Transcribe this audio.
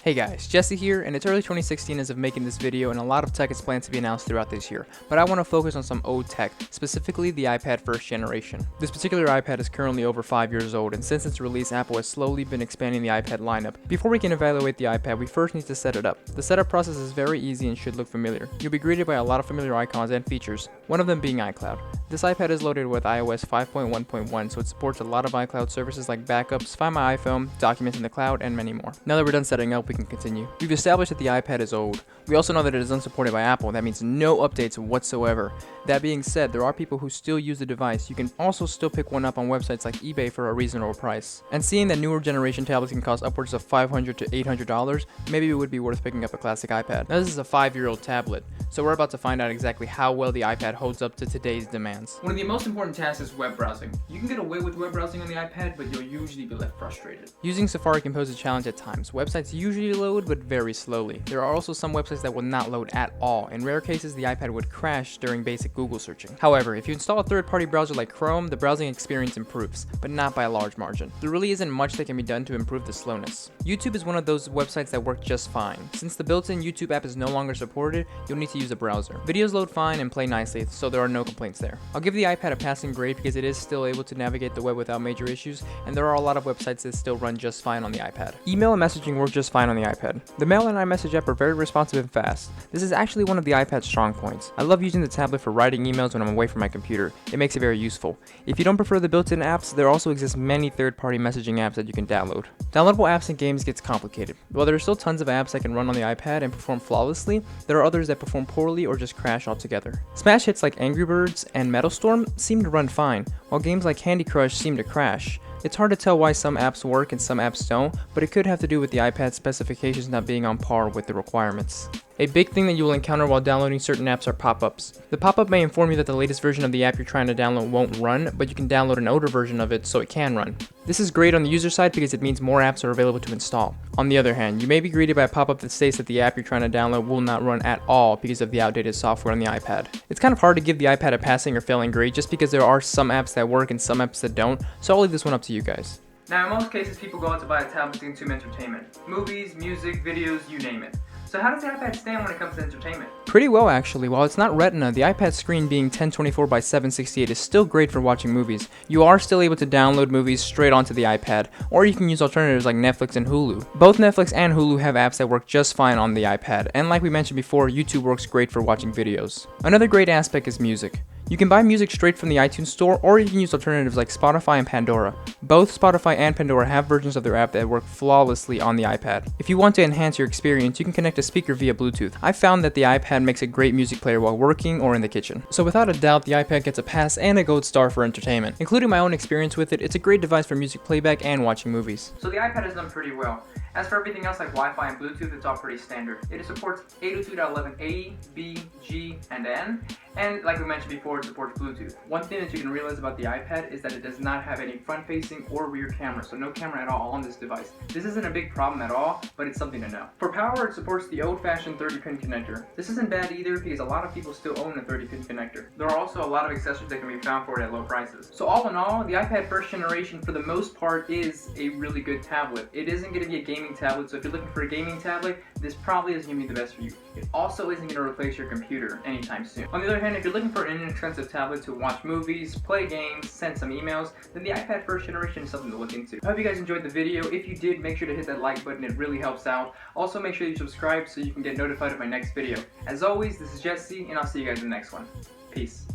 Hey guys, Jesse here, and it's early 2016 as of making this video, and a lot of tech is planned to be announced throughout this year, but I want to focus on some old tech, specifically the iPad first generation. This particular iPad is currently over 5 years old, and since its release, Apple has slowly been expanding the iPad lineup. Before we can evaluate the iPad, we first need to set it up. The setup process is very easy and should look familiar. You'll be greeted by a lot of familiar icons and features, one of them being iCloud. This iPad is loaded with iOS 5.1.1, so it supports a lot of iCloud services like backups, Find My iPhone, Documents in the Cloud, and many more. Now that we're done setting up, we can continue. We've established that the iPad is old. We also know that it is unsupported by Apple. That means no updates whatsoever. That being said, there are people who still use the device. You can also still pick one up on websites like eBay for a reasonable price. And seeing that newer generation tablets can cost upwards of $500 to $800, maybe it would be worth picking up a classic iPad. Now this is a 5-year-old tablet, so we're about to find out exactly how well the iPad holds up to today's demands. One of the most important tasks is web browsing. You can get away with web browsing on the iPad, but you'll usually be left frustrated. Using Safari can pose a challenge at times. Websites usually load, but very slowly. There are also some websites that will not load at all. In rare cases, the iPad would crash during basic Google searching. However, if you install a third-party browser like Chrome, the browsing experience improves, but not by a large margin. There really isn't much that can be done to improve the slowness. YouTube is one of those websites that work just fine. Since the built-in YouTube app is no longer supported, you'll need to use a browser. Videos load fine and play nicely, so there are no complaints there. I'll give the iPad a passing grade because it is still able to navigate the web without major issues, and there are a lot of websites that still run just fine on the iPad. Email and messaging work just fine on the iPad. The Mail and iMessage app are very responsive and fast. This is actually one of the iPad's strong points. I love using the tablet for writing emails when I'm away from my computer. It makes it very useful. If you don't prefer the built-in apps, there also exist many third-party messaging apps that you can download. Downloadable apps and games gets complicated. While there are still tons of apps that can run on the iPad and perform flawlessly, there are others that perform poorly or just crash altogether. Smash hits like Angry Birds and Metal Storm seem to run fine, while games like Candy Crush seem to crash. It's hard to tell why some apps work and some apps don't, but it could have to do with the iPad's specifications not being on par with the requirements. A big thing that you will encounter while downloading certain apps are pop-ups. The pop-up may inform you that the latest version of the app you're trying to download won't run, but you can download an older version of it so it can run. This is great on the user side because it means more apps are available to install. On the other hand, you may be greeted by a pop-up that states that the app you're trying to download will not run at all because of the outdated software on the iPad. It's kind of hard to give the iPad a passing or failing grade just because there are some apps that work and some apps that don't, so I'll leave this one up to you guys. Now, in most cases, people go out to buy a tablet to consume entertainment. Movies, music, videos, you name it. So how does the iPad stand when it comes to entertainment? Pretty well actually. While it's not Retina, the iPad screen being 1024 by 768 is still great for watching movies. You are still able to download movies straight onto the iPad, or you can use alternatives like Netflix and Hulu. Both Netflix and Hulu have apps that work just fine on the iPad, and like we mentioned before, YouTube works great for watching videos. Another great aspect is music. You can buy music straight from the iTunes store, or you can use alternatives like Spotify and Pandora. Both Spotify and Pandora have versions of their app that work flawlessly on the iPad. If you want to enhance your experience, you can connect a speaker via Bluetooth. I found that the iPad makes a great music player while working or in the kitchen. So without a doubt, the iPad gets a pass and a gold star for entertainment. Including my own experience with it, it's a great device for music playback and watching movies. So the iPad has done pretty well. As for everything else like Wi-Fi and Bluetooth, it's all pretty standard. It supports 802.11a, b, g, and n, and like we mentioned before, it supports Bluetooth. One thing that you can realize about the iPad is that it does not have any front-facing or rear camera, so no camera at all on this device. This isn't a big problem at all, but it's something to know. For power, it supports the old-fashioned 30-pin connector. This isn't bad either because a lot of people still own a 30-pin connector. There are also a lot of accessories that can be found for it at low prices. So all in all, the iPad first generation for the most part is a really good tablet. It isn't going to be a gaming tablet, so if you're looking for a gaming tablet, this probably isn't going to be the best for you. It also isn't going to replace your computer anytime soon. On the other hand, if you're looking for an inexpensive tablet to watch movies, play games, send some emails, then the iPad first generation is something to look into. I hope you guys enjoyed the video. If you did, make sure to hit that like button, it really helps out. Also, make sure you subscribe so you can get notified of my next video. As always, this is Jesse, and I'll see you guys in the next one. Peace.